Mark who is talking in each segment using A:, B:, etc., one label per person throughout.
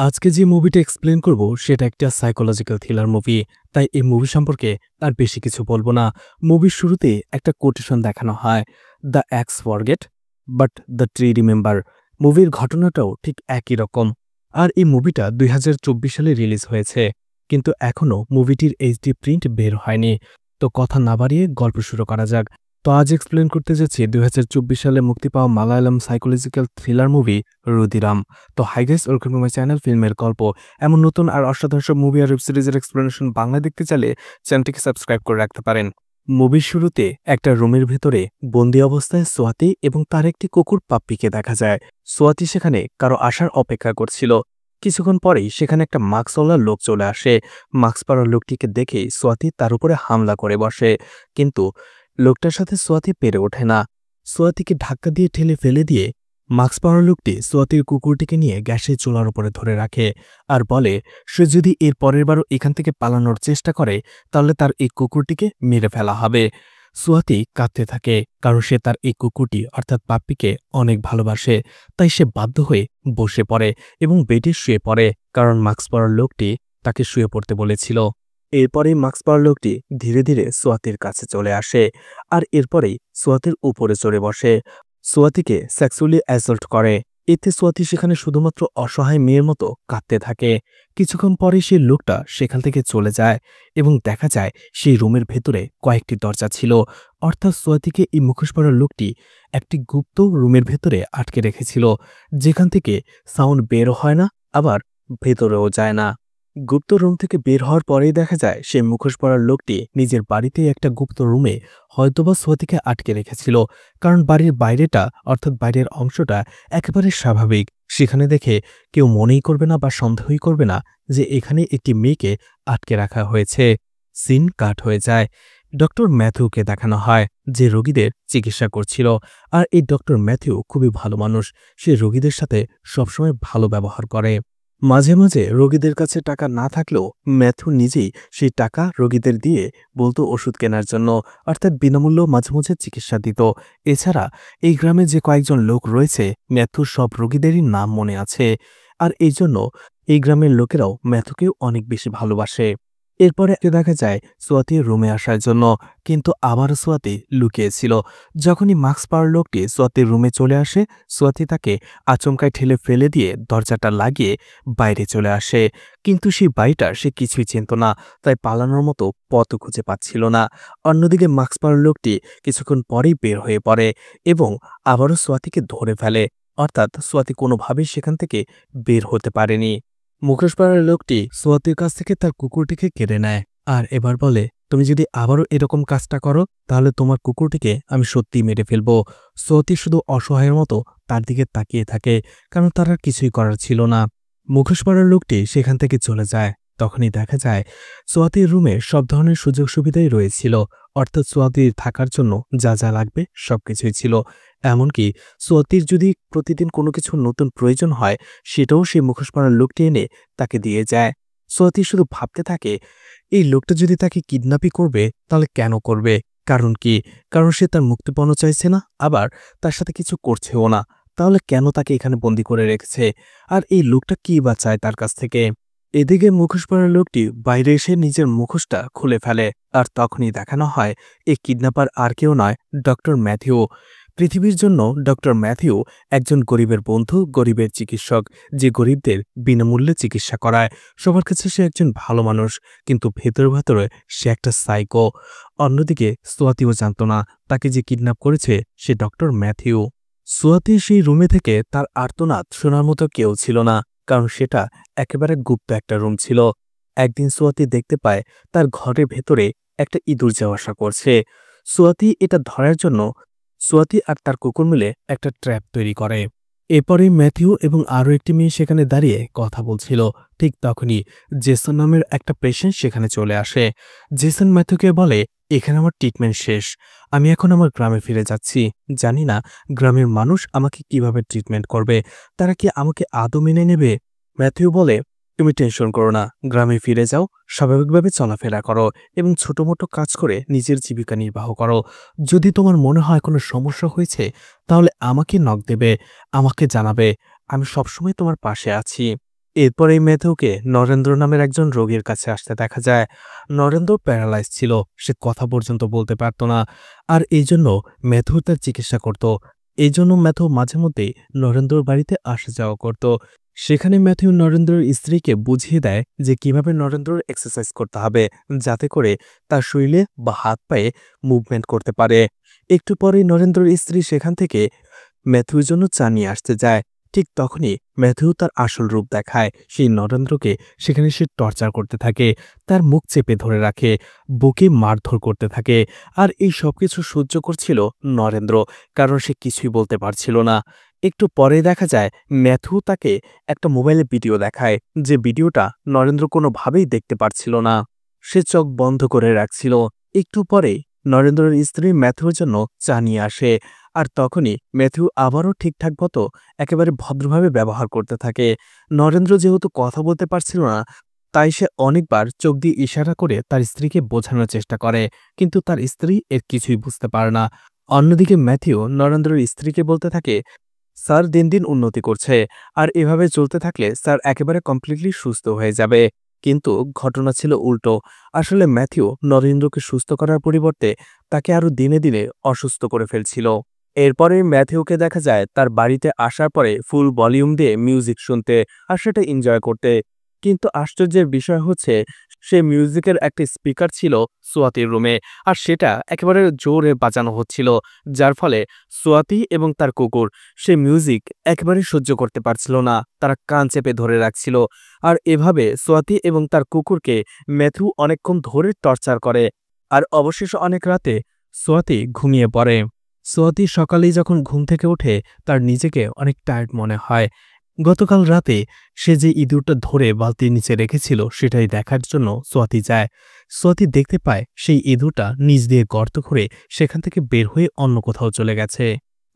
A: আজকে যে মুভিটা এক্সপ্লেন করব সেটা একটা সাইকোলজিক্যাল থ্রিলার মুভি। তাই এই মুভি সম্পর্কে আর বেশি কিছু বলবো না। মুভির শুরুতে একটা কোটেশন দেখানো হয়, the axe forget but the tree remember. মুভির ঘটনাটাও ঠিক একই রকম। আর এই মুভিটা 2024 সালে রিলিজ হয়েছে, কিন্তু এখনও মুভিটির এইচডি প্রিন্ট বের হয়নি। তো কথা না বাড়িয়ে গল্প শুরু করা যাক। তো আজ এক্সপ্লেন করতে যাচ্ছি 2024 সালে মুক্তি পাওয়া মালায়ালাম সাইকোলজিক্যাল থ্রিলার মুভি রুদিরাম। তো hi guys, welcome to my channel ফিল্মের গল্প। এমন নতুন আর অসাধারণ সব মুভি আর ওয়েব সিরিজের এক্সপ্লেনেশন বাংলা দেখতে চাইলে চ্যানেলটিকে সাবস্ক্রাইব করে রাখতে পারেন। মুভির শুরুতে একটা রুমের ভেতরে বন্দি অবস্থায় সোয়াতি এবং তার একটি কুকুর পাপ্পিকে দেখা যায়। সোয়াতি সেখানে কারো আসার অপেক্ষা করছিল। কিছুক্ষণ পরেই সেখানে একটা মাস্কওয়ালা লোক চলে আসে। মাস্ক পরা লোকটিকে দেখেই সোয়াতি তার উপরে হামলা করে বসে, কিন্তু লোকটার সাথে সোয়াতি পেরে ওঠে না। সোয়াতিকে ধাক্কা দিয়ে ঠেলে ফেলে দিয়ে মাস্ক পরা লোকটি সোয়াতির কুকুরটিকে নিয়ে গ্যাসের চুলার উপরে ধরে রাখে আর বলে সে যদি এর পরের বারও এখান থেকে পালানোর চেষ্টা করে তাহলে তার এই কুকুরটিকে মেরে ফেলা হবে। সোয়াতি কাঁদতে থাকে, কারণ সে তার এই কুকুরটি অর্থাৎ পাপ্পিকে অনেক ভালোবাসে। তাই সে বাধ্য হয়ে বসে পড়ে এবং বেডে শুয়ে পড়ে, কারণ মাস্ক পরার লোকটি তাকে শুয়ে পড়তে বলেছিল। এরপরেই মাস্ক পরা লোকটি ধীরে ধীরে সোয়াতির কাছে চলে আসে আর এরপরেই সোয়াতির উপরে চড়ে বসে। সোয়াতিকে সেক্সুয়ালি অ্যাসল্ট করে। এতে সোয়াতি সেখানে শুধুমাত্র অসহায় মেয়ের মতো কাঁদতে থাকে। কিছুক্ষণ পরে সেই লোকটা সেখান থেকে চলে যায় এবং দেখা যায় সেই রুমের ভেতরে কয়েকটি দরজা ছিল, অর্থাৎ সোয়াতিকে এই মুখোশ পরা লোকটি একটি গুপ্ত রুমের ভেতরে আটকে রেখেছিল, যেখান থেকে সাউন্ড বেরও হয় না, আবার ভেতরেও যায় না। গুপ্ত রুম থেকে বের হওয়ার পরেই দেখা যায় সেই মুখোশ পরার লোকটি নিজের বাড়িতেই একটা গুপ্ত রুমে হয়তোবা সোয়াতিকে আটকে রেখেছিল, কারণ বাড়ির বাইরেটা অর্থাৎ বাইরের অংশটা একেবারে স্বাভাবিক। সেখানে দেখে কেউ মনেই করবে না বা সন্দেহই করবে না যে এখানে একটি মেয়েকে আটকে রাখা হয়েছে। সিন কাট হয়ে যায়। ডক্টর ম্যাথিউকে দেখানো হয়, যে রোগীদের চিকিৎসা করছিল। আর এই ডক্টর ম্যাথিউ খুবই ভালো মানুষ। সে রোগীদের সাথে সবসময় ভালো ব্যবহার করে। মাঝে মাঝে রোগীদের কাছে টাকা না থাকলেও ম্যাথিউ নিজেই সেই টাকা রোগীদের দিয়ে বলতো ওষুধ কেনার জন্য, অর্থাৎ বিনামূল্য মাঝে মাঝে চিকিৎসা দিত। এছাড়া এই গ্রামে যে কয়েকজন লোক রয়েছে ম্যাথুর সব রোগীদেরই নাম মনে আছে, আর এই জন্য এই গ্রামের লোকেরাও ম্যাথুকেও অনেক বেশি ভালোবাসে। এরপরে দেখা যায় সোয়াতি রুমে আসার জন্য, কিন্তু আবারও সোয়াতি লুকিয়েছিল। যখনই মাস্ক পরা লোকটি সোয়াতির রুমে চলে আসে, সোয়াতি তাকে আচমকায় ঠেলে ফেলে দিয়ে দরজাটা লাগিয়ে বাইরে চলে আসে। কিন্তু সেই বাড়িটা সে কিছুই চিনত না, তাই পালানোর মতো পথও খুঁজে পাচ্ছিল না। অন্যদিকে মাস্ক পরা লোকটি কিছুক্ষণ পরেই বের হয়ে পড়ে এবং আবারও সোয়াতিকে ধরে ফেলে, অর্থাৎ সোয়াতি কোনোভাবেই সেখান থেকে বের হতে পারেনি। মুখোশ পরা লোকটি সোয়াতির কাছ থেকে তার কুকুরটিকে কেড়ে নেয় আর এবার বলে, তুমি যদি আবারও এরকম কাজটা করো তাহলে তোমার কুকুরটিকে আমি সত্যিই মেরে ফেলবো। সোয়াতি শুধু অসহায়ের মতো তার দিকে তাকিয়ে থাকে, কারণ তার আর কিছুই করার ছিল না। মুখোশ পরা লোকটি সেখান থেকে চলে যায়। তখনই দেখা যায় সোয়াতির রুমে সব ধরনের সুযোগ সুবিধাই রয়েছিল, অর্থাৎ সোয়াতির থাকার জন্য যা যা লাগবে সবকিছুই ছিল। এমনকি সোয়াতির যদি প্রতিদিন কোনো কিছু নতুন প্রয়োজন হয় সেটাও সেই মুখোশ পরা লোকটি এনে তাকে দিয়ে যায়। সোয়াতি শুধু ভাবতে থাকে, এই লোকটা যদি তাকে কিডন্যাপই করবে তাহলে কেন করবে, কারণ কি? কারণ সে তার মুক্তিপণও চাইছে না, আবার তার সাথে কিছু করছেও না। তাহলে কেন তাকে এখানে বন্দি করে রেখেছে? আর এই লোকটা কি বা চায় তার কাছ থেকে? এদিকে মুখোশ পরা লোকটি বাইরে এসে নিজের মুখোশটা খুলে ফেলে আর তখনই দেখানো হয় এই কিডন্যাপার আর কেউ নয়, ডক্টর ম্যাথিউ। পৃথিবীর জন্য ডক্টর ম্যাথিউ একজন গরিবের বন্ধু, গরিবের চিকিৎসক, যে গরিবদের বিনামূল্যে চিকিৎসা করায়। সবার কাছে সে একজন ভালো মানুষ, কিন্তু ভেতরে ভেতরে সে একটা সাইকো। অন্যদিকে সোয়াতিও জানত না তাকে যে কিডন্যাপ করেছে সে ডক্টর ম্যাথিউ। সোয়াতি সেই রুমে থেকে তার আর্তনাদ শোনার মতো কেউ ছিল না, কারণ সেটা একেবারে গুপ্ত একটা রুম ছিল। একদিন সোয়াতি দেখতে পায় তার ঘরের ভেতরে একটা ইঁদুর যাওয়া আসা করছে। সোয়াতি এটা ধরার জন্য সোয়াতি আর তার কুকুর মিলে একটা ট্র্যাপ তৈরি করে। এরপরে ম্যাথিউ এবং আরও একটি মেয়ে সেখানে দাঁড়িয়ে কথা বলছিল। ঠিক তখনই জেসন নামের একটা পেশেন্ট সেখানে চলে আসে। জেসন ম্যাথিউকে বলে, এখানে আমার ট্রিটমেন্ট শেষ, আমি এখন আমার গ্রামে ফিরে যাচ্ছি। জানি না গ্রামের মানুষ আমাকে কিভাবে ট্রিটমেন্ট করবে, তারা কি আমাকে আদৌ মেনে নেবে? ম্যাথিউ বলে, তুমি টেনশন করো না, গ্রামে ফিরে যাও, স্বাভাবিকভাবে চলাফেরা করো এবং ছোটমোটো কাজ করে নিজের জীবিকা নির্বাহ করো। যদি তোমার মনে হয় কোনো সমস্যা হয়েছে তাহলে আমাকে নক দেবে, আমাকে জানাবে, আমি সবসময় তোমার পাশে আছি। এরপর এই ম্যাথিউকে নরেন্দ্র নামের একজন রোগীর কাছে আসতে দেখা যায়। নরেন্দ্র প্যারালাইজ ছিল, সে কথা পর্যন্ত বলতে পারত না। আর এই জন্য ম্যাথিউ তার চিকিৎসা করত। এই জন্য ম্যাথিউ মাঝে মধ্যে নরেন্দ্রর বাড়িতে আসা যাওয়া করত। সেখানে ম্যাথিউ নরেন্দ্রের স্ত্রীকে বুঝিয়ে দেয় যে কিভাবে নরেন্দ্রর এক্সারসাইজ করতে হবে, যাতে করে তার শরীরে বা হাত পায়ে মুভমেন্ট করতে পারে। একটু পরেই নরেন্দ্রর স্ত্রী সেখান থেকে ম্যাথিউর জন্য চা নিয়ে আসতে যায়। ঠিক তখনই ম্যাথিউ তার আসল রূপ দেখায়। সেই নরেন্দ্রকে সেখানে সে টর্চার করতে থাকে, তার মুখ চেপে ধরে রাখে, বুকে মারধর করতে থাকে। আর এই সবকিছু সহ্য করছিল নরেন্দ্র, কারণ সে কিছুই বলতে পারছিল না। একটু পরে দেখা যায় ম্যাথিউ তাকে একটা মোবাইলে ভিডিও দেখায়, যে ভিডিওটা নরেন্দ্র কোনোভাবেই দেখতে পারছিল না। সে চোখ বন্ধ করে রাখছিল। একটু পরে নরেন্দ্রের স্ত্রী ম্যাথিউর জন্য চা নিয়ে আসে। আর তখনই ম্যাথিউ আবারও ঠিকঠাক মতো একেবারে ভদ্রভাবে ব্যবহার করতে থাকে। নরেন্দ্র যেহেতু কথা বলতে পারছিল না, তাই সে অনেকবার চোখ দিয়ে ইশারা করে তার স্ত্রীকে বোঝানোর চেষ্টা করে, কিন্তু তার স্ত্রী এর কিছুই বুঝতে পারে না। অন্যদিকে ম্যাথিউ নরেন্দ্রের স্ত্রীকে বলতে থাকে, স্যার দিন দিন উন্নতি করছে, আর এভাবে চলতে থাকলে স্যার একেবারে কমপ্লিটলি সুস্থ হয়ে যাবে। কিন্তু ঘটনা ছিল উল্টো। আসলে ম্যাথিউ নরেন্দ্রকে সুস্থ করার পরিবর্তে তাকে আরো দিনে দিনে অসুস্থ করে ফেলছিল। এরপরে ম্যাথিউকে দেখা যায় তার বাড়িতে আসার পরে ফুল ভলিউম দিয়ে মিউজিক শুনতে আর সেটা এনজয় করতে। কিন্তু আশ্চর্যের বিষয় হচ্ছে, সে মিউজিকের একটি স্পিকার ছিল সোয়াতির রুমে, আর সেটা একেবারে জোরে বাজানো হচ্ছিল, যার ফলে সোয়াতি এবং তার কুকুর সে মিউজিক একেবারে সহ্য করতে পারছিল না। তারা কান চেপে ধরে রাখছিল। আর এভাবে সোয়াতি এবং তার কুকুরকে ম্যাথিউ অনেকক্ষণ ধরে টর্চার করে। আর অবশেষে অনেক রাতে সোয়াতি ঘুমিয়ে পড়ে। সোয়াতি সকালেই যখন ঘুম থেকে ওঠে, তার নিজেকে অনেক টায়ার্ড মনে হয়। গতকাল রাতে সে যে ইঁদুরটা ধরে বালতির নিচে রেখেছিল সেটাই দেখার জন্য সোয়াতি যায়। সোয়াতি দেখতে পায় সেই ইঁদুরটা নিচ দিয়ে গর্ত করে সেখান থেকে বের হয়ে অন্য কোথাও চলে গেছে।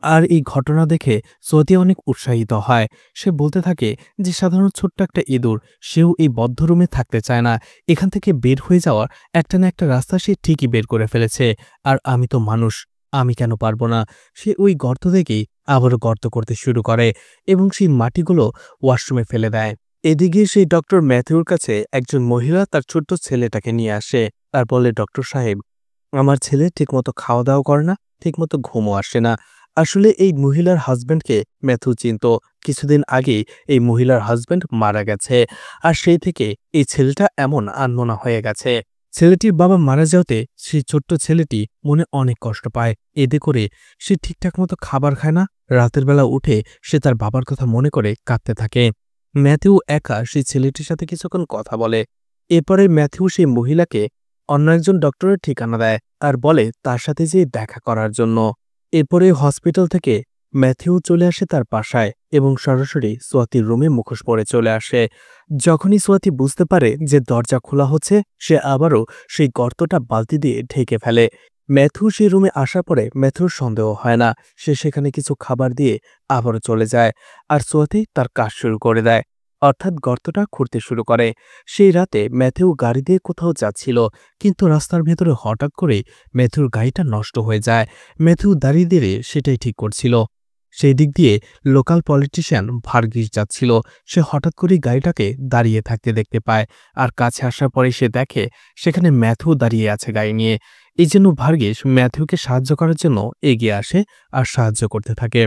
A: আর এই ঘটনা দেখে সোয়াতি অনেক উৎসাহিত হয়। সে বলতে থাকে যে সাধারণ ছোট্ট একটা ইঁদুর, সেও এই বদ্ধ রুমে থাকতে চায় না। এখান থেকে বের হয়ে যাওয়ার একটা না একটা রাস্তা সে ঠিকই বের করে ফেলেছে। আর আমি তো মানুষ, আমি কেন পারবো না? সে ওই গর্ত থেকেই আবারও গর্ত করতে শুরু করে এবং সেই মাটিগুলো ওয়াশরুমে ফেলে দেয়। এদিকে সেই ডক্টর ম্যাথিউর কাছে একজন মহিলা তার ছোট্ট ছেলেটাকে নিয়ে আসে। আর বলে, ডক্টর সাহেব, আমার ছেলে ঠিকমতো খাওয়া দাওয়া করে না, ঠিকমতো ঘুমও আসে না। আসলে এই মহিলার হাজব্যান্ডকে ম্যাথিউ চিনত। কিছুদিন আগেই এই মহিলার হাজব্যান্ড মারা গেছে। আর সেই থেকে এই ছেলেটা এমন আনমনা হয়ে গেছে। ছেলেটির বাবা মারা যাওয়াতে সেই ছোট্ট ছেলেটি মনে অনেক কষ্ট পায়। এতে করে সে ঠিকঠাক মতো খাবার খায় না। রাতের বেলা উঠে সে তার বাবার কথা মনে করে কাঁদতে থাকে। ম্যাথিউ একা সেই ছেলেটির সাথে কিছুক্ষণ কথা বলে। এরপরে ম্যাথিউ সেই মহিলাকে অন্য একজন ডক্টরের ঠিকানা দেয় আর বলে তার সাথে যেয়ে দেখা করার জন্য। এরপরে হসপিটাল থেকে ম্যাথিউ চলে আসে তার বাসায় এবং সরাসরি সোয়াতির রুমে মুখোশ পরে চলে আসে। যখনই সোয়াতি বুঝতে পারে যে দরজা খোলা হচ্ছে, সে আবারও সেই গর্তটা বালতি দিয়ে ঢেকে ফেলে। ম্যাথিউ সেই রুমে আসার পরে ম্যাথিউর সন্দেহ হয় না। সে সেখানে কিছু খাবার দিয়ে আবারও চলে যায়, আর সোয়াতি তার কাজ শুরু করে দেয়, অর্থাৎ গর্তটা খুঁড়তে শুরু করে। সেই রাতে ম্যাথিউ গাড়ি দিয়ে কোথাও যাচ্ছিল, কিন্তু রাস্তার ভেতরে হঠাৎ করে ম্যাথিউর গাড়িটা নষ্ট হয়ে যায়। ম্যাথিউ দাঁড়িয়ে দাঁড়িয়ে সেটাই ঠিক করছিল। সেই দিক দিয়ে লোকাল পলিটিশিয়ান ভার্গিস যাচ্ছিল। সে হঠাৎ করেই গাড়িটাকে দাঁড়িয়ে থাকতে দেখতে পায়, আর কাছে আসার পরে সে দেখে সেখানে ম্যাথিউ দাঁড়িয়ে আছে গাড়ি নিয়ে। এই জন্য ভার্গিস ম্যাথিউকে সাহায্য করার জন্য এগিয়ে আসে আর সাহায্য করতে থাকে।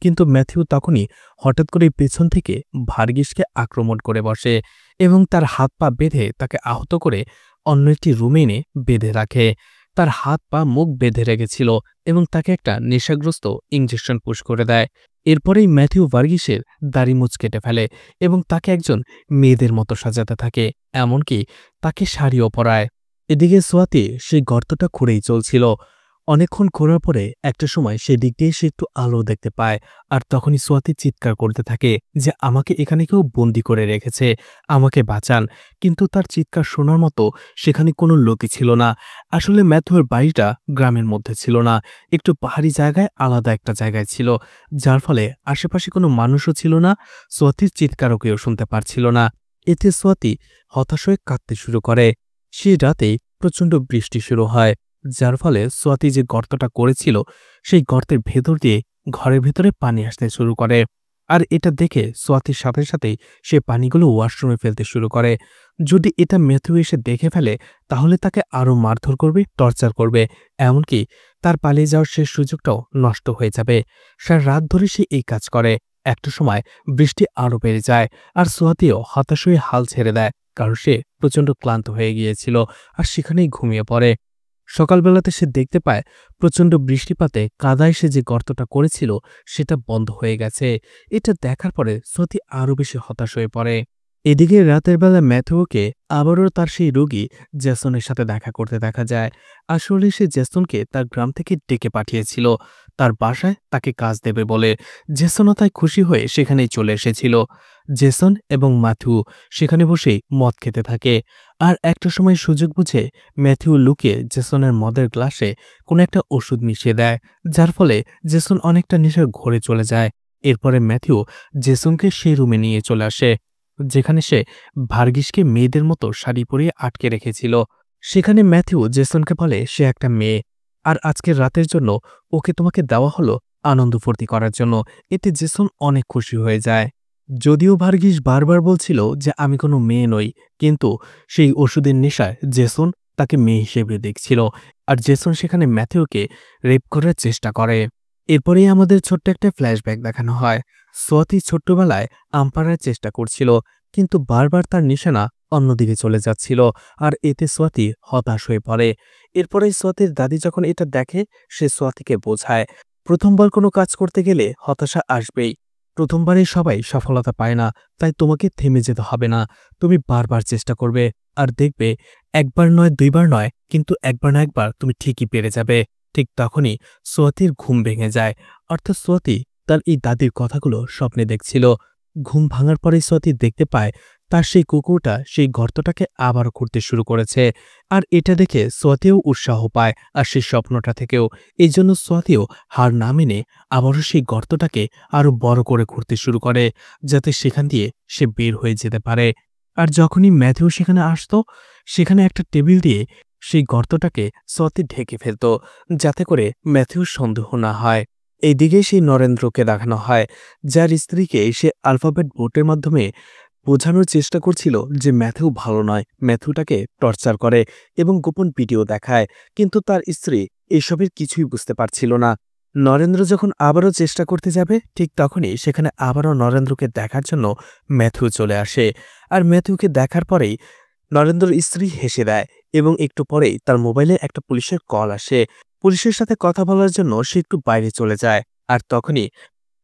A: কিন্তু ম্যাথিউ তখনই হঠাৎ করে পেছন থেকে ভার্গিসকে আক্রমণ করে বসে এবং তার হাত পা বেঁধে তাকে আহত করে অন্য একটি রুমে এনে বেঁধে রাখে। তার হাত পা মুখ বেঁধে রেখেছিল এবং তাকে একটা নেশাগ্রস্ত ইঞ্জেকশন পুশ করে দেয়। এরপরেই ম্যাথিউ ভার্গিসের দাড়ি মুছ কেটে ফেলে এবং তাকে একজন মেয়েদের মতো সাজাতে থাকে, এমনকি তাকে শাড়িও পরায়। এদিকে সোয়াতি সেই গর্তটা খুঁড়েই চলছিল। অনেকক্ষণ খোঁড়ার পরে একটা সময় সেদিক দিয়ে সে একটু আলো দেখতে পায়। আর তখনই সোয়াতি চিৎকার করতে থাকে যে আমাকে এখানে কেউ বন্দি করে রেখেছে, আমাকে বাঁচান। কিন্তু তার চিৎকার শোনার মতো সেখানে কোনো লোকই ছিল না। আসলে ম্যাথিউর বাড়িটা গ্রামের মধ্যে ছিল না, একটু পাহাড়ি জায়গায় আলাদা একটা জায়গায় ছিল, যার ফলে আশেপাশে কোনো মানুষও ছিল না। সোয়াতির চিৎকারও কেউ শুনতে পারছিল না। এতে সোয়াতি হতাশ হয়ে কাঁদতে শুরু করে। সেই রাতেই প্রচণ্ড বৃষ্টি শুরু হয়, যার ফলে সোয়াতি যে গর্তটা করেছিল সেই গর্তের ভেতর দিয়ে ঘরের ভেতরে পানি আসতে শুরু করে। আর এটা দেখে সোয়াতির সাথে সাথেই সে পানিগুলো ওয়াশরুমে ফেলতে শুরু করে। যদি এটা ম্যাথিউ এসে দেখে ফেলে তাহলে তাকে আরও মারধর করবে, টর্চার করবে, এমনকি তার পালিয়ে যাওয়ার শেষ সুযোগটাও নষ্ট হয়ে যাবে। সারা রাত ধরে সে এই কাজ করে। একটা সময় বৃষ্টি আরও বেড়ে যায় আর সোয়াতিও হতাশ হয়ে হাল ছেড়ে দেয়, কারণ সে প্রচণ্ড ক্লান্ত হয়ে গিয়েছিল আর সেখানেই ঘুমিয়ে পড়ে। সকালবেলাতে সে দেখতে পায় প্রচণ্ড বৃষ্টিপাতে কাদায় সে যে গর্তটা করেছিল সেটা বন্ধ হয়ে গেছে। এটা দেখার পরে সোয়াতি আরও বেশি হতাশ হয়ে পড়ে। এদিকে রাতের বেলা ম্যাথিউকে আবারও তার সেই রোগী জেসনের সাথে দেখা করতে দেখা যায়। আসলে সে জেসনকে তার গ্রাম থেকে ডেকে পাঠিয়েছিল তার বাসায় তাকে কাজ দেবে বলে। জেসনও তাই খুশি হয়ে সেখানেই চলে এসেছিল। জেসন এবং ম্যাথিউ সেখানে বসেই মদ খেতে থাকে। আর একটা সময় সুযোগ বুঝে ম্যাথিউ লুকিয়ে জেসনের মদের গ্লাসে কোনো একটা ওষুধ মিশিয়ে দেয়, যার ফলে জেসন অনেকটা নেশার ঘোরে চলে যায়। এরপরে ম্যাথিউ জেসনকে সেই রুমে নিয়ে চলে আসে যেখানে সে ভার্গিসকে মেয়েদের মতো শাড়ি পরিয়ে আটকে রেখেছিল। সেখানে ম্যাথিউ জেসনকে বলে সে একটা মেয়ে, আর আজকের রাতের জন্য ওকে তোমাকে দেওয়া হলো আনন্দ ফুর্তি করার জন্য। এতে জেসন অনেক খুশি হয়ে যায়। যদিও ভার্গিস বারবার বলছিল যে আমি কোনো মেয়ে নই, কিন্তু সেই ওষুধের নেশায় জেসন তাকে মেয়ে হিসেবে দেখছিল। আর জেসন সেখানে ম্যাথিউকে রেপ করার চেষ্টা করে। এরপরেই আমাদের ছোট্ট একটা ফ্ল্যাশব্যাক দেখানো হয়। সোয়াতি ছোট্টবেলায় আম পাড়ার চেষ্টা করছিল, কিন্তু বারবার তার নিশানা অন্যদিকে চলে যাচ্ছিল, আর এতে সোয়াতি হতাশ হয়ে পড়ে। এরপরেই সোয়াতির দাদি যখন এটা দেখে সে সোয়াতিকে বোঝায়, প্রথমবার কোনো কাজ করতে গেলে হতাশা আসবেই। প্রথমবারই সবাই সফলতা পায় না, তাই তোমাকে থেমে যেতে হবে না। তুমি বারবার চেষ্টা করবে, আর দেখবে একবার নয় দুইবার নয়, কিন্তু একবার না একবার তুমি ঠিকই পেরে যাবে। ঠিক তখনই সোয়াতির ঘুম ভেঙে যায়। অর্থাৎ সোয়াতি তার এই দাদির কথাগুলো স্বপ্নে দেখছিল। ঘুম ভাঙার পরেই সোয়াতি দেখতে পায় তার সেই কুকুরটা সেই গর্তটাকে আবারও খুঁড়তে শুরু করেছে। আর এটা দেখে সোয়াতিও উৎসাহ পায়, আর সেই স্বপ্নটা থেকেও। এই জন্য সোয়াতিও হার না মেনে আবারও সেই গর্তটাকে আরও বড় করে খুঁড়তে শুরু করে, যাতে সেখান দিয়ে সে বের হয়ে যেতে পারে। আর যখনই ম্যাথিউ সেখানে আসতো, সেখানে একটা টেবিল দিয়ে সেই গর্তটাকে সোয়াতি ঢেকে ফেলত, যাতে করে ম্যাথিউর সন্দেহ না হয়। এইদিকে সেই নরেন্দ্রকে দেখানো হয়, যার স্ত্রীকে সে আলফাবেট বোর্ডের মাধ্যমে বোঝানোর চেষ্টা করছিল যে ম্যাথিউ ভালো নয়, ম্যাথিউটাকে টর্চার করে এবং গোপন ভিডিও দেখায়। কিন্তু তার স্ত্রী এসবের কিছুই বুঝতে পারছিল না। নরেন্দ্র যখন আবারও চেষ্টা করতে যাবে, ঠিক তখনই সেখানে আবারও নরেন্দ্রকে দেখার জন্য ম্যাথিউ চলে আসে। আর ম্যাথিউকে দেখার পরেই নরেন্দ্রর স্ত্রী হেসে দেয়, এবং একটু পরেই তার মোবাইলে একটা পুলিশের কল আসে। পুলিশের সাথে কথা বলার জন্য সে একটু বাইরে চলে যায়। আর তখনই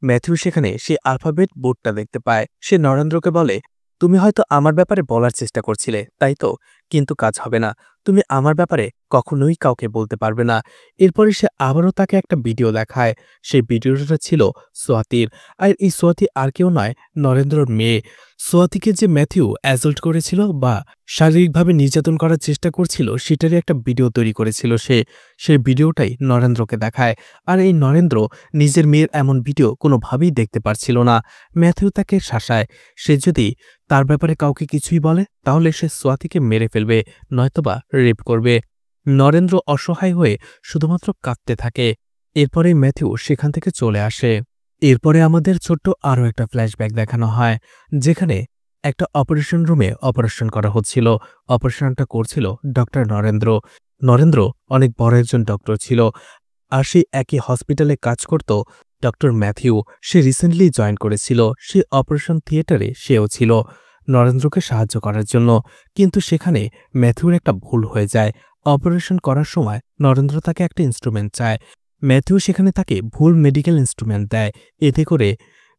A: ম্যাথিউ সেখানে সে আলফাবেট বোর্ডটা দেখতে পায়। সে নরেন্দ্রকে বলে, তুমি হয়তো আমার ব্যাপারে বলার চেষ্টা করছিলে, তাই তো? কিন্তু কাজ হবে না। তুমি আমার ব্যাপারে কখনোই কাউকে বলতে পারবে না। এরপরে সে আবারও তাকে একটা ভিডিও দেখায়। সেই ভিডিওটা ছিল সোয়াতির। আর এই সোয়াতি আর কেউ নয়, নরেন্দ্রর মেয়ে। সোয়াতিকে যে ম্যাথিউ অ্যাজল্ট করেছিল বা শারীরিকভাবে নির্যাতন করার চেষ্টা করছিল, সেটারই একটা ভিডিও তৈরি করেছিল সে। সেই ভিডিওটাই নরেন্দ্রকে দেখায়। আর এই নরেন্দ্র নিজের মেয়ের এমন ভিডিও কোনোভাবেই দেখতে পারছিল না। ম্যাথিউ তাকে শাসায়, সে যদি তার ব্যাপারে কাউকে কিছুই বলে তাহলে সে সোয়াতিকে মেরে ফেলবে, নয়তোবা রেপ করবে। নরেন্দ্র অসহায় হয়ে শুধুমাত্র কাঁদতে থাকে। এরপরে ম্যাথিউ সেখান থেকে চলে আসে। এরপরে আমাদের ছোট্ট আরও একটা ফ্ল্যাশব্যাক দেখানো হয়, যেখানে একটা অপারেশন রুমে অপারেশন করা হচ্ছিল। অপারেশনটা করছিল ডক্টর নরেন্দ্র। নরেন্দ্র অনেক বড় একজন ডক্টর ছিল, আর সেই একই হসপিটালে কাজ করত ডক্টর ম্যাথিউ। সে রিসেন্টলি জয়েন করেছিল। সে অপারেশন থিয়েটারে সেও ছিল নরেন্দ্রকে সাহায্য করার জন্য। কিন্তু সেখানে ম্যাথিউর একটা ভুল হয়ে যায়। অপারেশন করার সময় নরেন্দ্র তাকে একটা ইনস্ট্রুমেন্ট চায়। ম্যাথিউ সেখানে তাকে ভুল মেডিকেল ইনস্ট্রুমেন্ট দেয়। এতে করে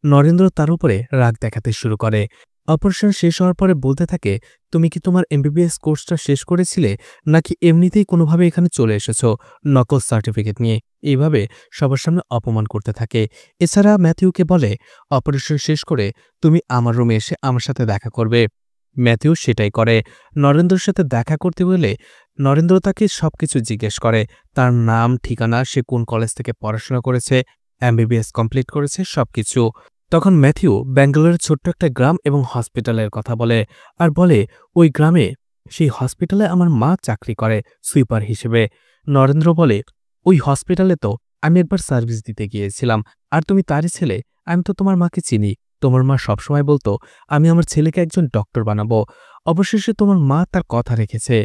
A: নরেন্দ্র তার উপরে রাগ দেখাতে শুরু করে। অপারেশন শেষ হওয়ার পরে বলতে থাকে, তুমি কি তোমার এমবিবিএস কোর্সটা শেষ করেছিলে, নাকি এমনিতেই কোনোভাবে এখানে চলে এসেছ নকল সার্টিফিকেট নিয়ে? এইভাবে সবার সামনে অপমান করতে থাকে। এছাড়া ম্যাথিউকে বলে, অপারেশন শেষ করে তুমি আমার রুমে এসে আমার সাথে দেখা করবে। ম্যাথিউ সেটাই করে। নরেন্দ্রের সাথে দেখা করতে গেলে নরেন্দ্র তাকে সবকিছু জিজ্ঞেস করে, তার নাম, ঠিকানা, সে কোন কলেজ থেকে পড়াশোনা করেছে, এমবিবিএস কমপ্লিট করেছে, সবকিছু। তখন ম্যাথিউ ব্যাঙ্গালোরের ছোট্ট একটা গ্রাম এবং হসপিটালের কথা বলে, আর বলে ওই গ্রামে সেই হসপিটালে আমার মা চাকরি করে সুইপার হিসেবে। নরেন্দ্র বলে, ওই হসপিটালে তো আমি একবার সার্ভিস দিতে গিয়েছিলাম, আর তুমি তারই ছেলে। আমি তো তোমার মাকে চিনি। তোমার মা সবসময় বলতো আমি আমার ছেলেকে একজন ডক্টর বানাবো। অবশেষে তোমার মা তার কথা রেখেছে।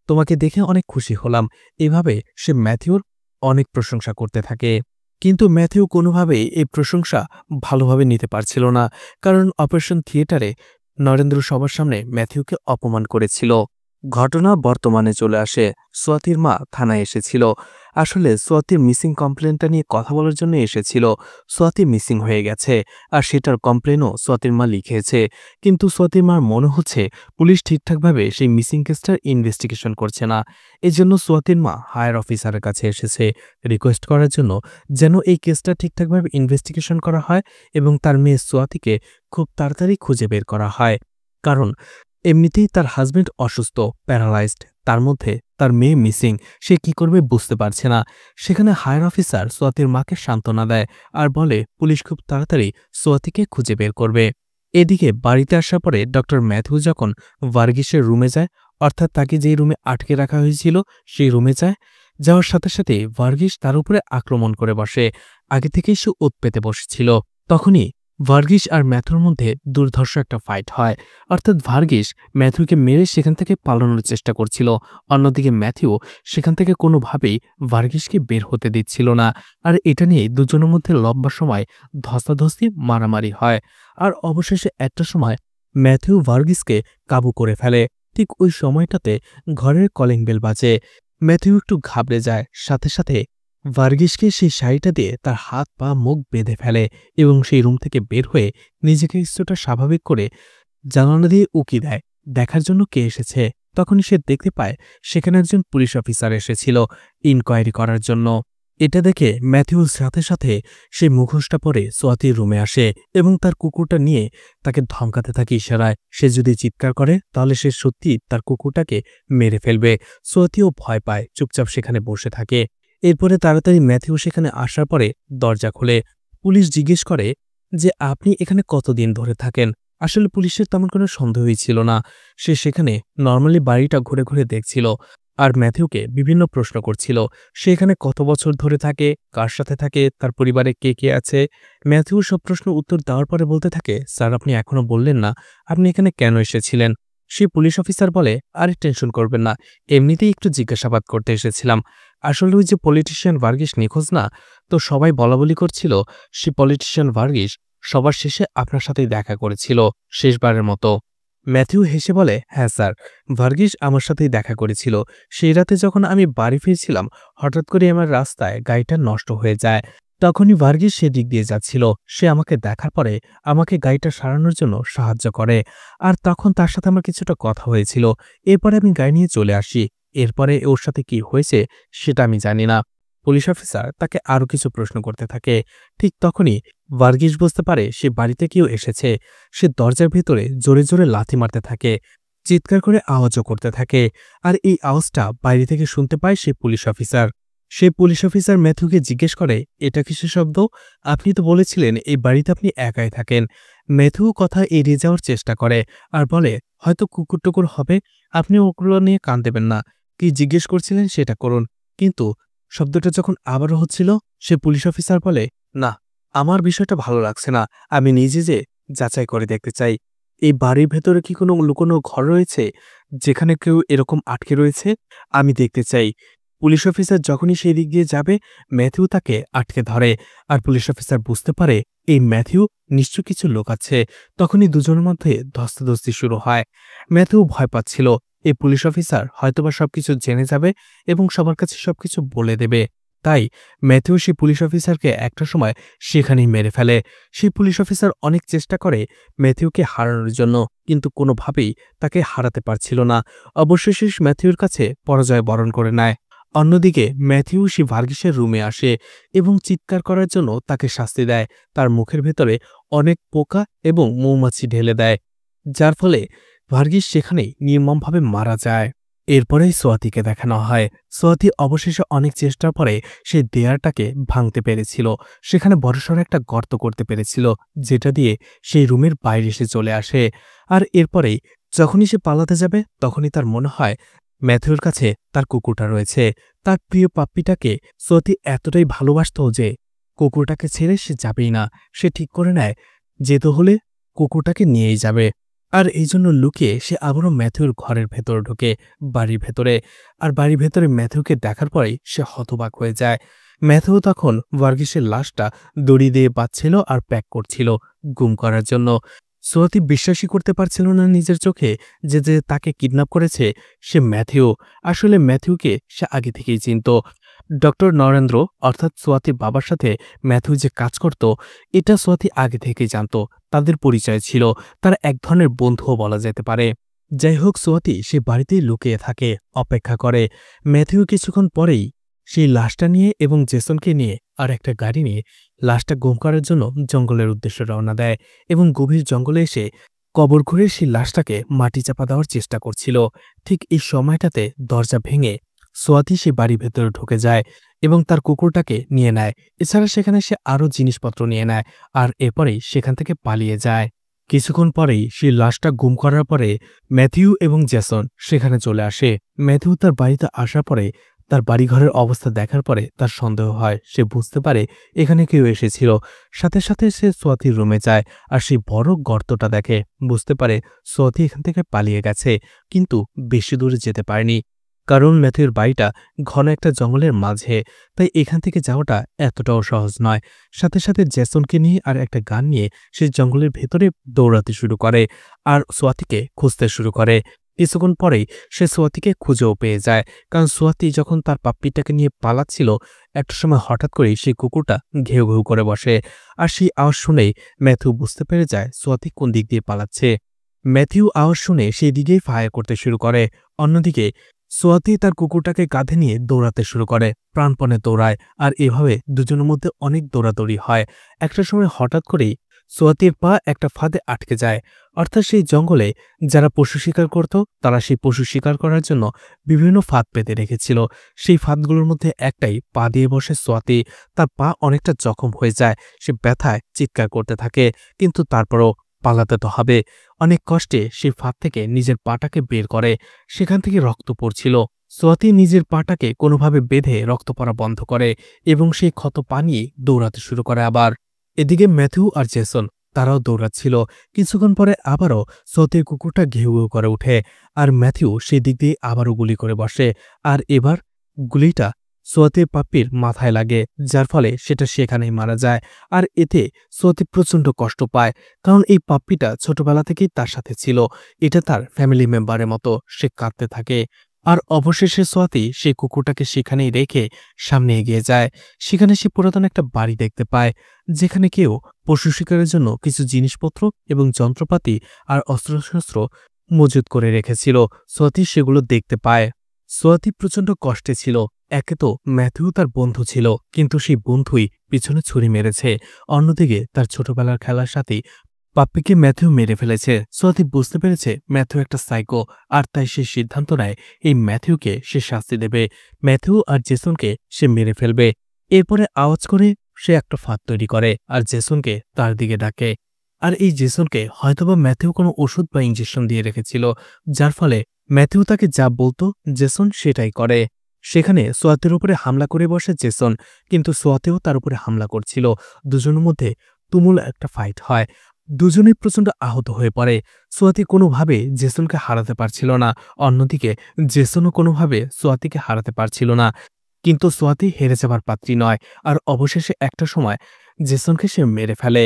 A: তোমাকে দেখে অনেক খুশি হলাম। এভাবে সে ম্যাথিউর অনেক প্রশংসা করতে থাকে। কিন্তু ম্যাথিউ কোনোভাবেই এই প্রশংসা ভালোভাবে নিতে পারছিল না, কারণ অপারেশন থিয়েটারে নরেন্দ্র সবার সামনে ম্যাথিউকে অপমান করেছিল। ঘটনা বর্তমানে চলে আসে। সোয়াতির মা থানায় এসেছিল। আসলে সোয়াতির মিসিং কমপ্লেনটা নিয়ে কথা বলার জন্য এসেছিল। সোয়াতি মিসিং হয়ে গেছে, আর সেটার কমপ্লেনও সোয়াতির মা লিখেছে। কিন্তু সোয়াতির মার মনে হচ্ছে পুলিশ ঠিকঠাকভাবে সেই মিসিং কেসটার ইনভেস্টিগেশন করছে না। এজন্য সোয়াতির মা হায়ার অফিসারের কাছে এসেছে রিকোয়েস্ট করার জন্য যেন এই কেসটা ঠিকঠাকভাবে ইনভেস্টিগেশন করা হয় এবং তার মেয়ে সোয়াতিকে খুব তাড়াতাড়ি খুঁজে বের করা হয়। কারণ এমনিতেই তার হাজবেন্ড অসুস্থ, প্যারালাইজড, তার মধ্যে তার মেয়ে মিসিং, সে কি করবে বুঝতে পারছে না। সেখানে হায়ার অফিসার সোয়াতির মাকে সান্ত্বনা দেয় আর বলে পুলিশ খুব তাড়াতাড়ি সোয়াতিকে খুঁজে বের করবে। এদিকে বাড়িতে আসার পরে ডক্টর ম্যাথিউ যখন ভার্গিসের রুমে যায়, অর্থাৎ তাকে যেই রুমে আটকে রাখা হয়েছিল সেই রুমে যায়, যাওয়ার সাথে সাথে ভার্গিস তার উপরে আক্রমণ করে বসে। আগে থেকেই সে ওত পেতে বসেছিল। তখনই ভার্গিস আর ম্যাথুর মধ্যে দুর্ধর্ষ একটা ফাইট হয়। অর্থাৎ ভার্গিস ম্যাথিউকে মেরে সেখান থেকে পালানোর চেষ্টা করছিল। অন্যদিকে ম্যাথিউ সেখান থেকে কোনোভাবেই ভার্গিসকে বের হতে দিচ্ছিল না। আর এটা নিয়ে দুজনের মধ্যে লম্বা সময় ধস্তাধস্তি মারামারি হয়। আর অবশেষে একটা সময় ম্যাথিউ ভার্গিসকে কাবু করে ফেলে। ঠিক ওই সময়টাতে ঘরের কলিং বেল বাজে। ম্যাথিউ একটু ঘাবড়ে যায়, সাথে সাথে ভার্গিসকে সেই শাড়িটা দিয়ে তার হাত পা মুখ বেঁধে ফেলে এবং সেই রুম থেকে বের হয়ে নিজেকে কিছুটা স্বাভাবিক করে জানালা দিয়ে উকি দেয় দেখার জন্য কে এসেছে। তখনই সে দেখতে পায় সেখানে একজন পুলিশ অফিসার এসেছিল ইনকোয়ারি করার জন্য। এটা দেখে ম্যাথিউর সাথে সাথে সে মুখোশটা পরে সোয়াতির রুমে আসে এবং তার কুকুরটা নিয়ে তাকে ধমকাতে থাকে ইশারায়। সে যদি চিৎকার করে তাহলে সে সত্যি তার কুকুরটাকে মেরে ফেলবে। সোয়াতিও ভয় পায়, চুপচাপ সেখানে বসে থাকে। এরপরে তাড়াতাড়ি ম্যাথিউ সেখানে আসার পরে দরজা খোলে। পুলিশ জিজ্ঞেস করে যে আপনি এখানে কতদিন ধরে থাকেন। আসলে পুলিশের তেমন কোনো সন্দেহই ছিল না। সে সেখানে নর্মালি বাড়িটা ঘুরে ঘুরে দেখছিল আর ম্যাথিউকে বিভিন্ন প্রশ্ন করছিল। সে এখানে কত বছর ধরে থাকে, কার সাথে থাকে, তার পরিবারে কে কে আছে। ম্যাথিউ সব প্রশ্নের উত্তর দেওয়ার পরে বলতে থাকে, স্যার আপনি এখনো বললেন না আপনি এখানে কেন এসেছিলেন। সে পুলিশ অফিসার বলে, আরে টেনশন করবেন না, এমনিতেই একটু জিজ্ঞাসাবাদ করতে এসেছিলাম। আসলে ওই যে পলিটিশিয়ান ভার্গিস নিখোঁজ না, তো সবাই বলাবলি করছিল সে পলিটিশিয়ান ভার্গিস সবার শেষে আপনার সাথেই দেখা করেছিল শেষবারের মতো। ম্যাথিউ হেসে বলে, হ্যাঁ স্যার, ভার্গিস আমার সাথেই দেখা করেছিল। সেই রাতে যখন আমি বাড়ি ফিরছিলাম হঠাৎ করে আমার রাস্তায় গাড়িটা নষ্ট হয়ে যায়। তখনই ভার্গিস সেদিক দিয়ে যাচ্ছিল। সে আমাকে দেখার পরে আমাকে গাড়িটা সারানোর জন্য সাহায্য করে। আর তখন তার সাথে আমার কিছুটা কথা হয়েছিল। এরপরে আমি গাড়ি নিয়ে চলে আসি। এরপরে ওর সাথে কি হয়েছে সেটা আমি জানি না। পুলিশ অফিসার তাকে আরও কিছু প্রশ্ন করতে থাকে। ঠিক তখনই ভার্গিস বুঝতে পারে সে বাড়িতে কেউ এসেছে। সে দরজার ভেতরে জোরে জোরে লাথি মারতে থাকে, চিৎকার করে আওয়াজও করতে থাকে। আর এই আওয়াজটা বাইরে থেকে শুনতে পায় সেই পুলিশ অফিসার। সেই পুলিশ অফিসার ম্যাথিউকে জিজ্ঞেস করে, এটা কিসের শব্দ? আপনি তো বলেছিলেন এই বাড়িতে আপনি একাই থাকেন। ম্যাথিউ কথা এড়িয়ে যাওয়ার চেষ্টা করে আর বলে, হয়তো কুকুর টুকুর হবে, আপনি ওগুলো নিয়ে কান দেবেন না। কি জিজ্ঞেস করছিলেন সেটা করুন। কিন্তু শব্দটা যখন আবারও হচ্ছিল, সে পুলিশ অফিসার বলে, না, আমার বিষয়টা ভালো লাগছে না, আমি নিজে যে যাচাই করে দেখতে চাই এই বাড়ির ভেতরে কি কোনো লুকোনো ঘর রয়েছে যেখানে কেউ এরকম আটকে রয়েছে, আমি দেখতে চাই। পুলিশ অফিসার যখনই সেই দিক দিয়ে যাবে ম্যাথিউ তাকে আটকে ধরে। আর পুলিশ অফিসার বুঝতে পারে এই ম্যাথিউ নিশ্চয় কিছু লোকাচ্ছে। তখনই দুজনের মধ্যে ধস্তাধস্তি শুরু হয়। ম্যাথিউ ভয় পাচ্ছিল এই পুলিশ অফিসার হয়তোবা সবকিছু জেনে যাবে এবং সবার কাছে সবকিছু বলে দেবে। তাই ম্যাথিউ সেই পুলিশ অফিসারকে একটা সময় সেখানেই মেরে ফেলে। সেই পুলিশ অফিসার অনেক চেষ্টা করে ম্যাথিউকে হারানোর জন্য, কিন্তু কোনোভাবেই তাকে হারাতে পারছিল না। অবশেষে ম্যাথিউর কাছে পরাজয় বরণ করে নেয়। অন্যদিকে ম্যাথিউ সে ভার্গিসের রুমে আসে এবং চিৎকার করার জন্য তাকে শাস্তি দেয়। তার মুখের ভেতরে অনেক পোকা এবং মৌমাছি ঢেলে দেয়, যার ফলে ভার্গিস সেখানেই নির্মমভাবে মারা যায়। এরপরেই সোয়াতিকে দেখানো হয়। সোয়াতি অবশেষে অনেক চেষ্টার পরে সে দেয়ালটাকে ভাঙতে পেরেছিল। সেখানে বড়সড় একটা গর্ত করতে পেরেছিল, যেটা দিয়ে সেই রুমের বাইরে এসে চলে আসে। আর এরপরেই যখনই সে পালাতে যাবে তখনই তার মনে হয় ম্যাথিউর কাছে তার কুকুরটা রয়েছে। তার প্রিয় পাপ্পিটাকে সোয়াতি এতটাই ভালোবাসত যে কুকুরটাকে ছেড়ে সে যাবেই না। সে ঠিক করে নেয় যেতে হলে কুকুরটাকে নিয়েই যাবে। আর এই জন্য লুকিয়ে সে আবারও ম্যাথিউর ঘরের ভেতরে ঢোকে, বাড়ির ভেতরে। আর বাড়ির ভেতরে ম্যাথিউকে দেখার পরেই সে হতবাক হয়ে যায়। ম্যাথিউ তখন ভার্গিসের লাশটা দড়ি দিয়ে বাঁধছিল আর প্যাক করছিল গুম করার জন্য। সোয়াতি বিশ্বাসই করতে পারছিল না নিজের চোখে যে তাকে কিডন্যাপ করেছে সে ম্যাথিউ। আসলে ম্যাথিউকে সে আগে থেকেই চিনত। ডক্টর নরেন্দ্র অর্থাৎ সোয়াতির বাবার সাথে ম্যাথিউ যে কাজ করত এটা সোয়াতি আগে থেকেই জানত। তাদের পরিচয় ছিল, তারা এক ধরনের বন্ধুও বলা যেতে পারে। যাই হোক, সোয়াতি সে বাড়িতেই লুকিয়ে থাকে, অপেক্ষা করে। ম্যাথিউ কিছুক্ষণ পরেই সেই লাশটা নিয়ে এবং জেসনকে নিয়ে আর একটা গাড়ি নিয়ে লাশটা গুম করার জন্য জঙ্গলের উদ্দেশ্যে রওনা দেয় এবং গভীর জঙ্গলে এসে কবর ঘুরে সেই লাশটাকে মাটি চাপা দেওয়ার চেষ্টা করছিল। ঠিক এই সময়টাতে দরজা ভেঙে সোয়াতি সে বাড়ির ভেতরে ঢুকে যায় এবং তার কুকুরটাকে নিয়ে নেয়। এছাড়া সেখানে সে আরও জিনিসপত্র নিয়ে নেয় আর এরপরেই সেখান থেকে পালিয়ে যায়। কিছুক্ষণ পরেই সেই লাশটা গুম করার পরে ম্যাথিউ এবং জেসন সেখানে চলে আসে। ম্যাথিউ তার বাড়িতে আসার পরে তার বাড়িঘরের অবস্থা দেখার পরে তার সন্দেহ হয়। সে বুঝতে পারে এখানে কেউ এসেছিল। সাথে সাথে সে সোয়াতির রুমে যায় আর সেই বড় গর্তটা দেখে। বুঝতে পারে সোয়াতি এখান থেকে পালিয়ে গেছে, কিন্তু বেশি দূরে যেতে পারেনি, কারণ ম্যাথিউর বাড়িটা ঘন একটা জঙ্গলের মাঝে, তাই এখান থেকে যাওয়াটা এতটাও সহজ নয়। সাথে সাথে জেসনকে নিয়ে আর একটা গান নিয়ে সে জঙ্গলের ভেতরে দৌড়াতে শুরু করে আর সোয়াতিকে খুঁজতে শুরু করে। কিছুক্ষণ পরেই সে সোয়াতিকে খুঁজেও পেয়ে যায়, কারণ সোয়াতি যখন তার পাপ্পিটাকে নিয়ে পালাচ্ছিল একটা সময় হঠাৎ করেই সেই কুকুরটা ঘেউ ঘেউ করে বসে। আর সেই আওয়াজ শুনেই ম্যাথিউ বুঝতে পেরে যায় সোয়াতি কোন দিক দিয়ে পালাচ্ছে। ম্যাথিউ আওয়াজ শুনে সেই দিকেই ফায়ার করতে শুরু করে। অন্যদিকে সোয়াতি তার কুকুরটাকে কাঁধে নিয়ে দৌড়াতে শুরু করে, প্রাণপণে দৌড়ায়। আর এভাবে দুজনের মধ্যে অনেক দৌড়াদৌড়ি হয়। একটা সময় হঠাৎ করেই সোয়াতির পা একটা ফাঁদে আটকে যায়। অর্থাৎ সেই জঙ্গলে যারা পশু শিকার করত তারা সেই পশু শিকার করার জন্য বিভিন্ন ফাঁদ পেতে রেখেছিল। সেই ফাঁদগুলোর মধ্যে একটাই পা দিয়ে বসে সোয়াতি। তার পা অনেকটা জখম হয়ে যায়, সে ব্যথায় চিৎকার করতে থাকে, কিন্তু তারপরও পালাতে তো হবে। অনেক কষ্টে সেই ফাঁদ থেকে নিজের পাটাকে বের করে, সেখান থেকে রক্ত পড়ছিল। সোয়াতি নিজের পাটাকে কোনোভাবে বেঁধে রক্ত পড়া বন্ধ করে এবং সেই ক্ষত পা নিয়ে দৌড়াতে শুরু করে আবার। এদিকে ম্যাথিউ আর জেসন তারাও দৌড়াচ্ছিল। কিছুক্ষণ পরে আবারও সোয়াতির কুকুরটা ঘেউ ঘেউ করে উঠে আর ম্যাথিউ সেই দিক দিয়ে আবারও গুলি করে বসে। আর এবার গুলিটা সোয়াতির পাপ্পির মাথায় লাগে, যার ফলে সেটা সেখানেই মারা যায়। আর এতে সোয়াতি প্রচণ্ড কষ্ট পায়, কারণ এই পাপ্পিটা ছোটবেলা থেকেই তার সাথে ছিল, এটা তার ফ্যামিলি মেম্বারের মতো। সে কাঁদতে থাকে আর অবশেষে সোয়াতি সেই কুকুরটাকে সেখানেই রেখে সামনে এগিয়ে যায়। সেখানে সে পুরাতন একটা বাড়ি দেখতে পায়, যেখানে কেউ পশু শিকারের জন্য কিছু জিনিসপত্র এবং যন্ত্রপাতি আর অস্ত্রশস্ত্র মজুত করে রেখেছিল। সোয়াতি সেগুলো দেখতে পায়। সোয়াতি প্রচণ্ড কষ্টে ছিল। একে তো ম্যাথিউ তার বন্ধু ছিল, কিন্তু সেই বন্ধুই পিছনে ছুরি মেরেছে। অন্যদিকে তার ছোটবেলার খেলার সাথে পাপ্পিকে ম্যাথিউ মেরে ফেলেছে। সোয়াতি বুঝতে পেরেছে ম্যাথিউ একটা সাইকো, আর তাই সে সিদ্ধান্ত নেয় এই ম্যাথিউকে সে শাস্তি দেবে। ম্যাথিউ আর জেসনকে সে মেরে ফেলবে। এরপরে আওয়াজ করে সে একটা ফাঁদ তৈরি করে আর জেসনকে তার দিকে ডাকে। আর এই জেসনকে হয়তোবা ম্যাথিউ কোনো ওষুধ বা ইঞ্জেকশন দিয়ে রেখেছিল, যার ফলে ম্যাথিউ তাকে যা বলতো জেসন সেটাই করে। সেখানে সোয়াতির উপরে হামলা করে বসে জেসন, কিন্তু সোয়াতিও তার উপরে হামলা করছিল। দুজনের মধ্যে তুমুল একটা ফাইট হয়। দুজনেই প্রচণ্ড আহত হয়ে পড়ে। সোয়াতি কোনোভাবে জেসনকে হারাতে পারছিল না, অন্যদিকে জেসনও কোনোভাবে সোয়াতিকে হারাতে পারছিল না। কিন্তু সোয়াতি হেরে যাবার পাত্রী নয়, আর অবশেষে একটা সময় জেসনকে সে মেরে ফেলে।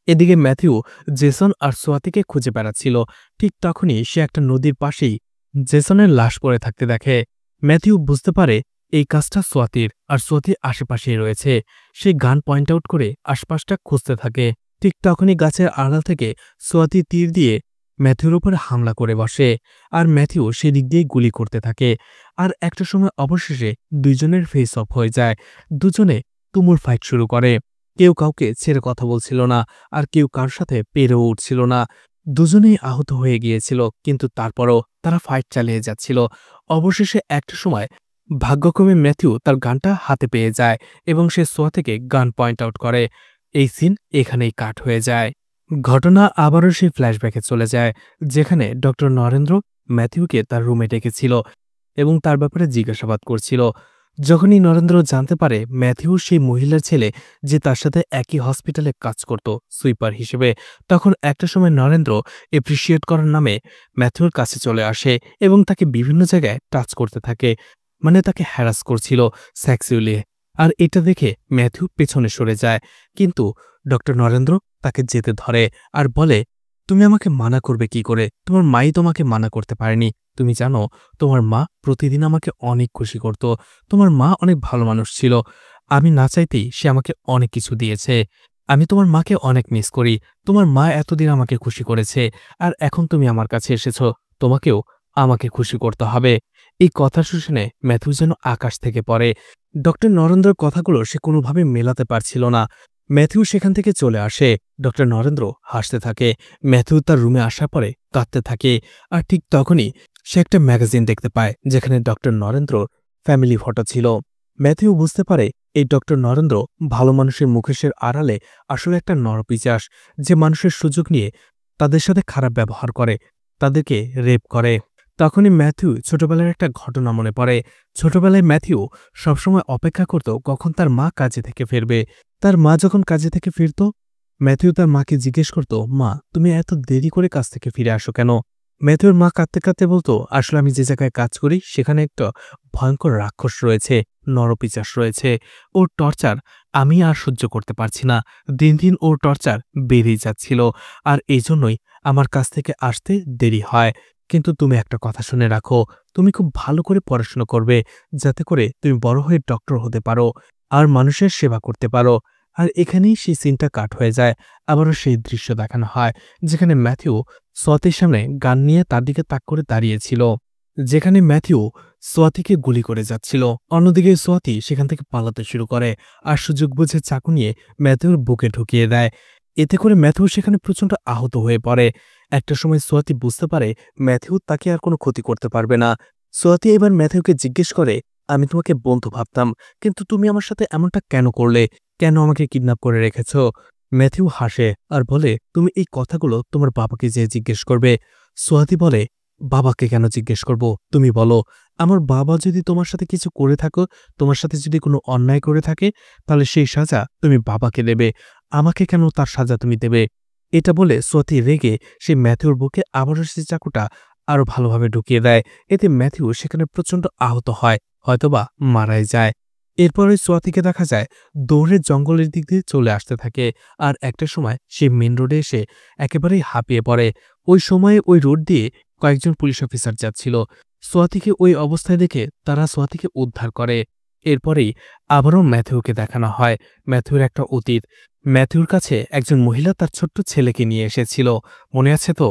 A: এদিকে ম্যাথিউ জেসন আর সোয়াতিকে খুঁজে বেড়াচ্ছিল। ঠিক তখনই সে একটা নদীর পাশেই জেসনের লাশ পড়ে থাকতে দেখে। ম্যাথিউ বুঝতে পারে এই কাজটা সোয়াতির, আর সোয়াতির আশেপাশেই রয়েছে। সে গান পয়েন্ট আউট করে আশপাশটা খুঁজতে থাকে। ঠিক তখনই গাছের আড়াল থেকে সোয়াতি তীর দিয়ে ম্যাথিউর উপরে হামলা করে বসে, আর ম্যাথিউ সেদিক দিয়ে গুলি করতে থাকে। আর একটা সময় অবশেষে দুইজনের ফেস অফ হয়ে যায়। দুজনে তুমুল ফাইট শুরু করে। কেউ কাউকে ছেড়ে কথা বলছিল না, আর কেউ কারোর সাথে পেরেও উঠছিল না। দুজনেই আহত হয়ে গিয়েছিল, কিন্তু তারপরও তারা ফাইট চালিয়ে যাচ্ছিল। অবশেষে একটা সময় ভাগ্যক্রমে ম্যাথিউ তার গানটা হাতে পেয়ে যায় এবং সে সোয়া থেকে গান পয়েন্ট আউট করে। এই সিন এখানেই কাট হয়ে যায়। ঘটনা আবারও সেই ফ্ল্যাশব্যাকে চলে যায়, যেখানে ডক্টর নরেন্দ্র ম্যাথিউকে তার রুমে ডেকেছিল এবং তার ব্যাপারে জিজ্ঞাসাবাদ করছিল। যখনই নরেন্দ্র জানতে পারে ম্যাথিউ সেই মহিলার ছেলে যে তার সাথে একই হসপিটালে কাজ করত সুইপার হিসেবে, তখন একটা সময় নরেন্দ্র এপ্রিসিয়েট করার নামে ম্যাথিউর কাছে চলে আসে এবং তাকে বিভিন্ন জায়গায় টাচ করতে থাকে, মানে তাকে হ্যারাস করছিল সেক্সুয়ালি। আর এটা দেখে ম্যাথিউ পেছনে সরে যায়, কিন্তু ডক্টর নরেন্দ্র তাকে যেতে ধরে আর বলে, তুমি আমাকে মানা করবে কি করে? তোমার মাই তোমাকে মানা করতে পারেনি। তুমি জানো, তোমার মা প্রতিদিন আমাকে অনেক খুশি করত। তোমার মা অনেক ভালো মানুষ ছিল। আমি না চাইতেই সে আমাকে অনেক কিছু দিয়েছে। আমি তোমার মাকে অনেক মিস করি। তোমার মা এতদিন আমাকে খুশি করেছে, আর এখন তুমি আমার কাছে এসেছ। তোমাকেও আমাকে খুশি করতে হবে। এই কথা শুনে ম্যাথিউ যেন আকাশ থেকে পড়ে। ডক্টর নরেন্দ্রের কথাগুলো সে কোনোভাবে মেলাতে পারছিল না। ম্যাথিউ সেখান থেকে চলে আসে। ডক্টর নরেন্দ্র হাসতে থাকে। ম্যাথিউ তার রুমে আসার পরে কাঁদতে থাকে। আর ঠিক তখনই সে একটা ম্যাগাজিন দেখতে পায় যেখানে ডক্টর নরেন্দ্র ফ্যামিলি ফটো ছিল। ম্যাথিউ বুঝতে পারে এই ডক্টর নরেন্দ্র ভালো মানুষের মুখোশের আড়ালে আসলে একটা নরপিশাচ, যে মানুষের সুযোগ নিয়ে তাদের সাথে খারাপ ব্যবহার করে, তাদেরকে রেপ করে। তখনই ম্যাথিউ ছোটবেলার একটা ঘটনা মনে পড়ে। ছোটবেলায় ম্যাথিউ সবসময় অপেক্ষা করত কখন তার মা কাজে থেকে ফিরবে। তার মা যখন কাজে থেকে ফিরত, ম্যাথিউ তার মাকে জিজ্ঞেস করত, মা তুমি এত দেরি করে কাজ থেকে ফিরে আসো কেন? ম্যাথিউর মা কাঁদতে কাঁদতে বলতো, আসলে আমি যে জায়গায় কাজ করি সেখানে একটা ভয়ঙ্কর রাক্ষস রয়েছে, নরপিশাচ রয়েছে। ওর টর্চার আমি আর সহ্য করতে পারছি না। দিন দিন ওর টর্চার বেড়েই যাচ্ছিল, আর এই জন্যই আমার কাছ থেকে আসতে দেরি হয়। কিন্তু তুমি একটা কথা শুনে রাখো, তুমি খুব ভালো করে পড়াশোনা করবে, যাতে করে তুমি বড় হয়ে ডক্টর হতে পারো আর মানুষের সেবা করতে পারো। আর এখানেই সেই সিনটা কাট হয়ে যায়। আবারও সেই দৃশ্য দেখানো হয় যেখানে ম্যাথিউ সোয়াতির সামনে গান নিয়ে তার দিকে তাক করে দাঁড়িয়েছিল, যেখানে ম্যাথিউ সোয়াতিকে গুলি করে যাচ্ছিল। অন্যদিকে সোয়াতি সেখান থেকে পালাতে শুরু করে আর সুযোগ বুঝে চাকু নিয়ে ম্যাথিউর বুকে ঢুকিয়ে দেয়। এতে করে ম্যাথিউ সেখানে প্রচণ্ড আহত হয়ে পড়ে। একটা সময় সোয়াতি বুঝতে পারে ম্যাথিউ তাকে আর কোনো ক্ষতি করতে পারবে না। সোয়াতি এবার ম্যাথিউকে জিজ্ঞেস করে, আমি তোমাকে বন্ধু ভাবতাম, কিন্তু তুমি আমার সাথে এমনটা কেন করলে? কেন আমাকে কিডন্যাপ করে রেখেছ? ম্যাথিউ হাসে আর বলে, তুমি এই কথাগুলো তোমার বাবাকে যেয়ে জিজ্ঞেস করবে। সোয়াতি বলে, বাবাকে কেন জিজ্ঞেস করব? তুমি বলো। আমার বাবা যদি তোমার সাথে কিছু করে থাকো, তোমার সাথে যদি কোনো অন্যায় করে থাকে, তাহলে সেই সাজা তুমি বাবাকে দেবে। আমাকে কেন তার সাজা তুমি দেবে? এটা বলে সোয়াতি রেগে সেই ম্যাথিউর বুকে আবারও সেই চাকুটা আরো ভালোভাবে ঢুকিয়ে দেয়। এতে ম্যাথিউ সেখানে প্রচণ্ড আহত হয়, হয়তোবা মারাই যায়। এরপরে সোয়াতিকে দেখা যায় দৌড়ে জঙ্গলের দিক দিয়ে চলে আসতে থাকে। আর একটা সময় সে মেন রোডে এসে একেবারেই হাঁপিয়ে পড়ে। ওই সময়ে ওই রোড দিয়ে কয়েকজন পুলিশ অফিসার যাচ্ছিল। সোয়াতিকে ওই অবস্থায় দেখে তারা সোয়াতিকে উদ্ধার করে। এরপরেই আবারও ম্যাথিউকে দেখানো হয় ম্যাথিউর একটা অতীত। ম্যাথিউর কাছে একজন মহিলা তার ছোট্ট ছেলেকে নিয়ে এসেছিল, মনে আছে তো?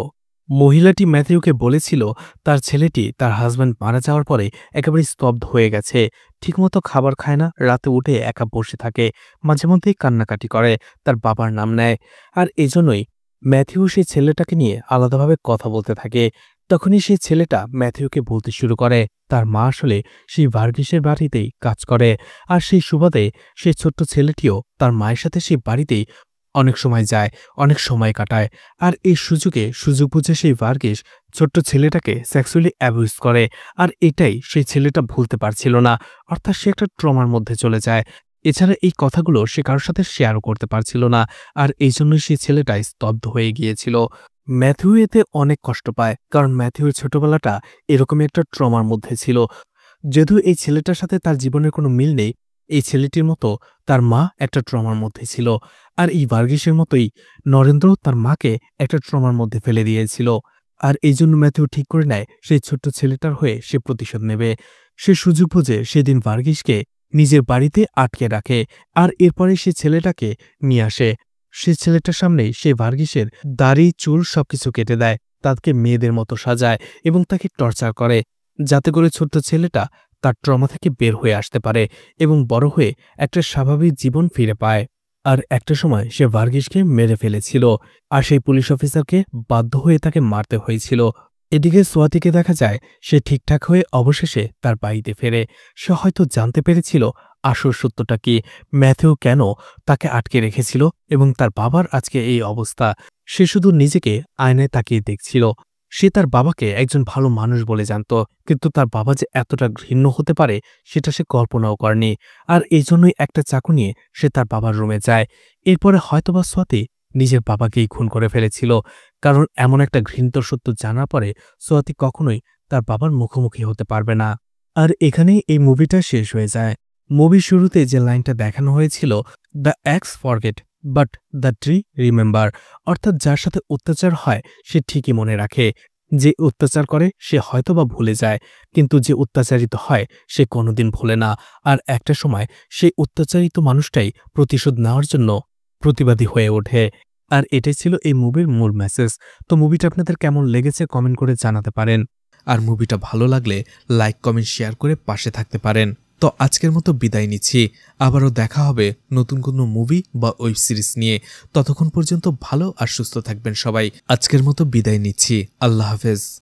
A: মহিলাটি ম্যাথিউকে বলেছিল তার ছেলেটি তার হাজব্যান্ড মারা যাওয়ার পরে একেবারে স্তব্ধ হয়ে গেছে, ঠিকমতো খাবার খায় না, রাতে উঠে একা বসে থাকে, মাঝে মধ্যেই কান্নাকাটি করে, তার বাবার নাম নেয়। আর এজন্যই ম্যাথিউ সেই ছেলেটাকে নিয়ে আলাদাভাবে কথা বলতে থাকে। তখনই সেই ছেলেটা ম্যাথিউকে বলতে শুরু করে তার মা আসলে সেই ভার্গিসের বাড়িতেই কাজ করে, আর সেই সুবাদে সেই ছোট্ট ছেলেটিও তার মায়ের সাথে সেই বাড়িতেই অনেক সময় যায়, অনেক সময় কাটায়। আর এই সুযোগ বুঝে সেই ভার্গিস ছোট্ট ছেলেটাকে সেক্সুয়ালি অ্যাবিউজ করে। আর এটাই সেই ছেলেটা ভুলতে পারছিল না, অর্থাৎ সে একটা ট্রমার মধ্যে চলে যায়। এছাড়া এই কথাগুলো সে কারোর সাথে শেয়ারও করতে পারছিল না, আর এই জন্যই সেই ছেলেটা স্তব্ধ হয়ে গিয়েছিল। ম্যাথিউ এতে অনেক কষ্ট পায়, কারণ ম্যাথিউর ছোটবেলাটা এরকমই একটা ট্রমার মধ্যে ছিল। যদিও এই ছেলেটার সাথে তার জীবনের কোনো মিল নেই, এই ছেলেটির মতো তার মা একটা ট্রমার মধ্যে ছিল। আর এই ভার্গিসের মতোই নরেন্দ্র তার মাকে একটা ট্রমার মধ্যে ফেলে দিয়েছিল। আর এই জন্য ম্যাথিউ ঠিক করে নেয় সেই ছোট্ট ছেলেটার হয়ে সে প্রতিশোধ নেবে। সে সুযোগ বুঝে সেদিন ভার্গিসকে নিজের বাড়িতে আটকে রাখে, আর এরপরে সে ছেলেটাকে নিয়ে আসে। সে ছেলেটার সামনেই সে ভার্গিসের দাড়ি চুল সবকিছু কেটে দেয়, তাকে মেয়েদের মতো সাজায় এবং তাকে টর্চার করে, যাতে করে ছোট্ট ছেলেটা তার ট্রমা থেকে বের হয়ে আসতে পারে এবং বড় হয়ে একটা স্বাভাবিক জীবন ফিরে পায়। আর একটা সময় সে ভার্গিসকে মেরে ফেলেছিল, আর সেই পুলিশ অফিসারকে বাধ্য হয়ে তাকে মারতে হয়েছিল। এদিকে সোয়াতিকে দেখা যায় সে ঠিকঠাক হয়ে অবশেষে তার বাড়িতে ফেরে। সে হয়তো জানতে পেরেছিল আসল সত্যটা কি, ম্যাথিউ কেন তাকে আটকে রেখেছিল এবং তার বাবার আজকে এই অবস্থা। সে শুধু নিজেকে আয়নায় তাকিয়ে দেখছিল। সে তার বাবাকে একজন ভালো মানুষ বলে জানত, কিন্তু তার বাবা যে এতটা ঘৃণ্য হতে পারে সেটা সে কল্পনাও করেনি। আর এই জন্যই একটা চাকু নিয়ে সে তার বাবার রুমে যায়। এরপরে হয়তোবা সোয়াতি নিজের বাবাকেই খুন করে ফেলেছিল, কারণ এমন একটা ঘৃণিত সত্য জানার পরে সোয়াতি কখনোই তার বাবার মুখোমুখি হতে পারবে না। আর এখানেই এই মুভিটা শেষ হয়ে যায়। মুভির শুরুতে যে লাইনটা দেখানো হয়েছিল, the axe forget but the tree remember, অর্থাৎ যার সাথে অত্যাচার হয় সে ঠিকই মনে রাখে, যে অত্যাচার করে সে হয়তোবা ভুলে যায়, কিন্তু যে অত্যাচারিত হয় সে কোনোদিন ভুলে না। আর একটা সময় সেই অত্যাচারিত মানুষটাই প্রতিশোধ নেওয়ার জন্য প্রতিবাদী হয়ে ওঠে। আর এটাই ছিল এই মুভির মূল মেসেজ। তো মুভিটা আপনাদের কেমন লেগেছে কমেন্ট করে জানাতে পারেন। আর মুভিটা ভালো লাগলে লাইক কমেন্ট শেয়ার করে পাশে থাকতে পারেন। তো আজকের মতো বিদায় নিচ্ছি। আবারও দেখা হবে নতুন কোনো মুভি বা ওয়েব সিরিজ নিয়ে। ততক্ষণ পর্যন্ত ভালো আর সুস্থ থাকবেন সবাই। আজকের মতো বিদায় নিচ্ছি। আল্লাহ হাফেজ।